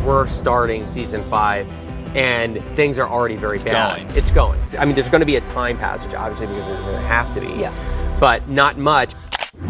we're starting season 5 and things are already very bad. It's going. I mean, there's going to be a time passage, obviously, because there's going to have to be. Yeah. But not much.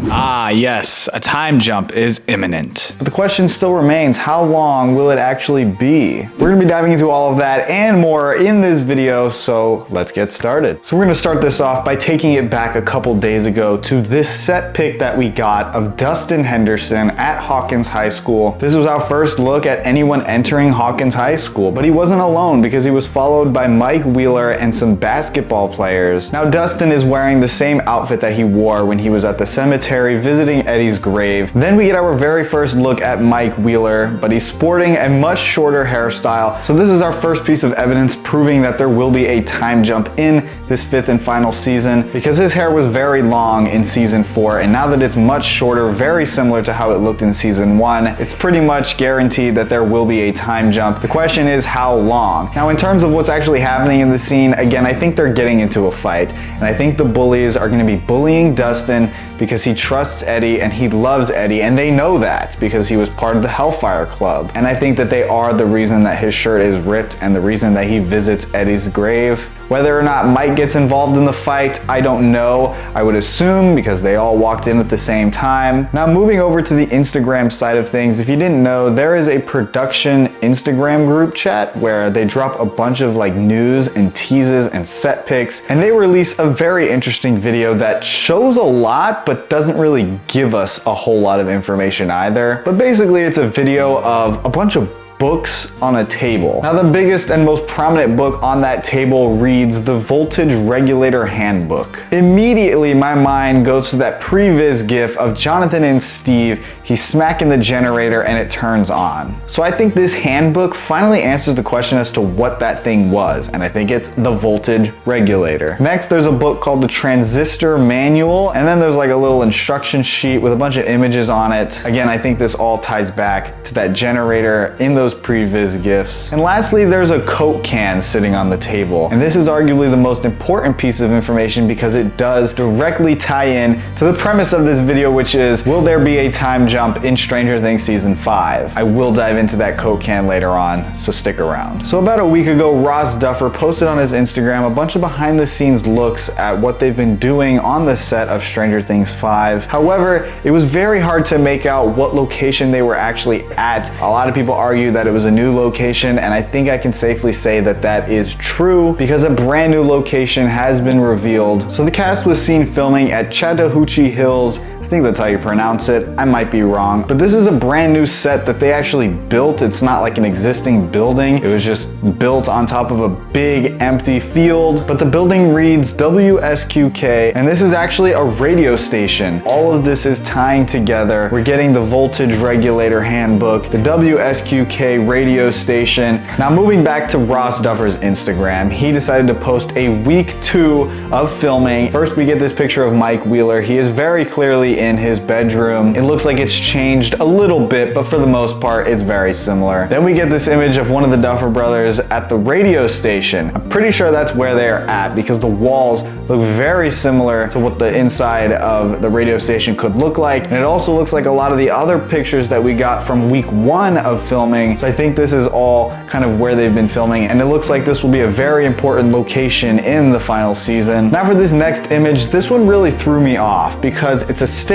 Ah, yes, a time jump is imminent. But the question still remains, how long will it actually be? We're gonna be diving into all of that and more in this video, so let's get started. So we're gonna start this off by taking it back a couple days ago to this set pic that we got of Dustin Henderson at Hawkins High School. This was our first look at anyone entering Hawkins High School, but he wasn't alone because he was followed by Mike Wheeler and some basketball players. Now Dustin is wearing the same outfit that he wore when he was at the cemetery visiting Eddie's grave. Then we get our very first look at Mike Wheeler, but he's sporting a much shorter hairstyle. So this is our first piece of evidence proving that there will be a time jump in this 5th and final season, because his hair was very long in season 4, and now that it's much shorter, very similar to how it looked in season 1, it's pretty much guaranteed that there will be a time jump. The question is how long? Now in terms of what's actually happening in the scene, again, I think they're getting into a fight, and I think the bullies are going to be bullying Dustin because he trusts Eddie and he loves Eddie, and they know that because he was part of the Hellfire Club. And I think that they are the reason that his shirt is ripped and the reason that he visits Eddie's grave. Whether or not Mike gets involved in the fight, I don't know. I would assume because they all walked in at the same time. Now moving over to the Instagram side of things, if you didn't know, there is a production Instagram group chat where they drop a bunch of like news and teases and set pics, and they release a very interesting video that shows a lot but doesn't really give us a whole lot of information either. But basically it's a video of a bunch of books on a table. Now the biggest and most prominent book on that table reads the Voltage Regulator Handbook. Immediately my mind goes to that previs gif of Jonathan and Steve. He's smacking the generator and it turns on. So I think this handbook finally answers the question as to what that thing was, and I think it's the voltage regulator. Next there's a book called the Transistor Manual, and then there's like a little instruction sheet with a bunch of images on it. Again, I think this all ties back to that generator in those previs gifs. And lastly, there's a Coke can sitting on the table. And this is arguably the most important piece of information because it does directly tie in to the premise of this video, which is, will there be a time jump in Stranger Things season 5? I will dive into that Coke can later on, so stick around. So about a week ago, Ross Duffer posted on his Instagram a bunch of behind the scenes looks at what they've been doing on the set of Stranger Things 5. However, it was very hard to make out what location they were actually at. A lot of people argue that it was a new location, and I think I can safely say that that is true because a brand new location has been revealed. So the cast was seen filming at Chattahoochee Hills. I think that's how you pronounce it. I might be wrong. But this is a brand new set that they actually built. It's not like an existing building. It was just built on top of a big empty field. But the building reads WSQK, and this is actually a radio station. All of this is tying together. We're getting the Voltage Regulator Handbook, the WSQK radio station. Now moving back to Ross Duffer's Instagram, he decided to post a week 2 of filming. First we get this picture of Mike Wheeler. He is very clearly in his bedroom. It looks like it's changed a little bit, but for the most part, it's very similar. Then we get this image of one of the Duffer brothers at the radio station. I'm pretty sure that's where they are at because the walls look very similar to what the inside of the radio station could look like. And it also looks like a lot of the other pictures that we got from week 1 of filming. So I think this is all kind of where they've been filming, and it looks like this will be a very important location in the final season. Now for this next image, this one really threw me off because it's a sticker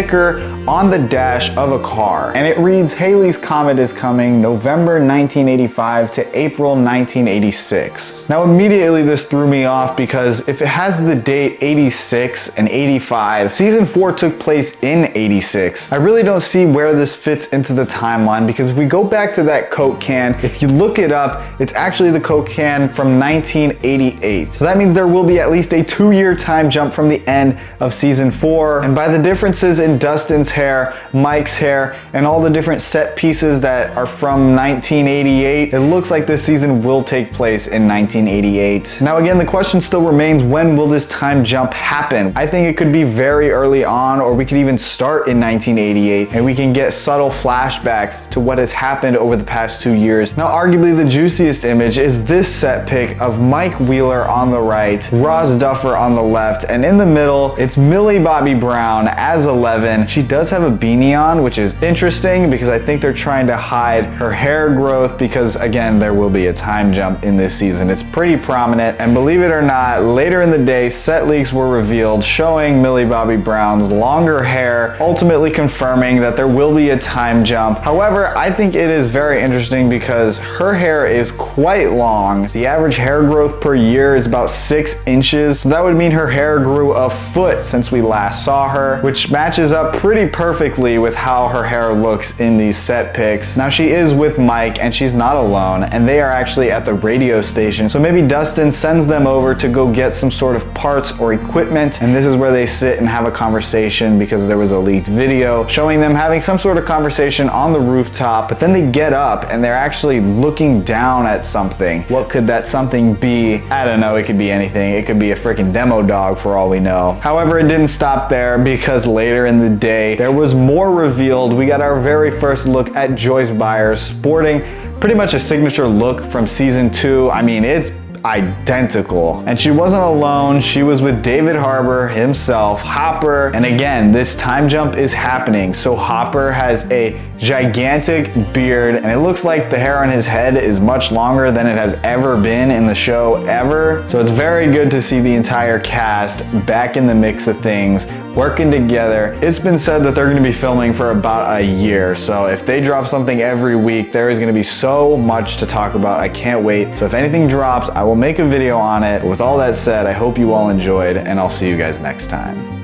on the dash of a car, and it reads Halley's Comet is coming November 1985 to April 1986. Now immediately this threw me off because if it has the date 86 and 85, season 4 took place in 86. I really don't see where this fits into the timeline because if we go back to that Coke can, if you look it up, it's actually the Coke can from 1988. So that means there will be at least a 2-year time jump from the end of season 4, and by the differences in Dustin's hair, Mike's hair, and all the different set pieces that are from 1988, it looks like this season will take place in 1988. Now again, the question still remains, when will this time jump happen? I think it could be very early on, or we could even start in 1988 and we can get subtle flashbacks to what has happened over the past 2 years. Now arguably the juiciest image is this set pic of Mike Wheeler on the right, Ross Duffer on the left, and in the middle it's Millie Bobby Brown as a 11. She does have a beanie on, which is interesting because I think they're trying to hide her hair growth because, again, there will be a time jump in this season. It's pretty prominent, and believe it or not, later in the day, set leaks were revealed showing Millie Bobby Brown's longer hair, ultimately confirming that there will be a time jump. However, I think it is very interesting because her hair is quite long. The average hair growth per year is about 6 inches, so that would mean her hair grew a foot since we last saw her, which matches up pretty perfectly with how her hair looks in these set pics. Now, she is with Mike and she's not alone, and they are actually at the radio station, so maybe Dustin sends them over to go get some sort of parts or equipment, and this is where they sit and have a conversation because there was a leaked video showing them having some sort of conversation on the rooftop, but then they get up and they're actually looking down at something. What could that something be? I don't know, it could be anything. It could be a freaking demo dog for all we know. However, it didn't stop there because later in the day there was more revealed. We got our very first look at Joyce Byers sporting pretty much a signature look from season 2. I mean, it's identical. And she wasn't alone. She was with David Harbour himself, Hopper. And again, this time jump is happening. So Hopper has a gigantic beard, and it looks like the hair on his head is much longer than it has ever been in the show ever. So it's very good to see the entire cast back in the mix of things, working together. It's been said that they're going to be filming for about a year. So if they drop something every week, there is going to be so much to talk about. I can't wait. So if anything drops, I will make a video on it. With all that said, I hope you all enjoyed, and I'll see you guys next time.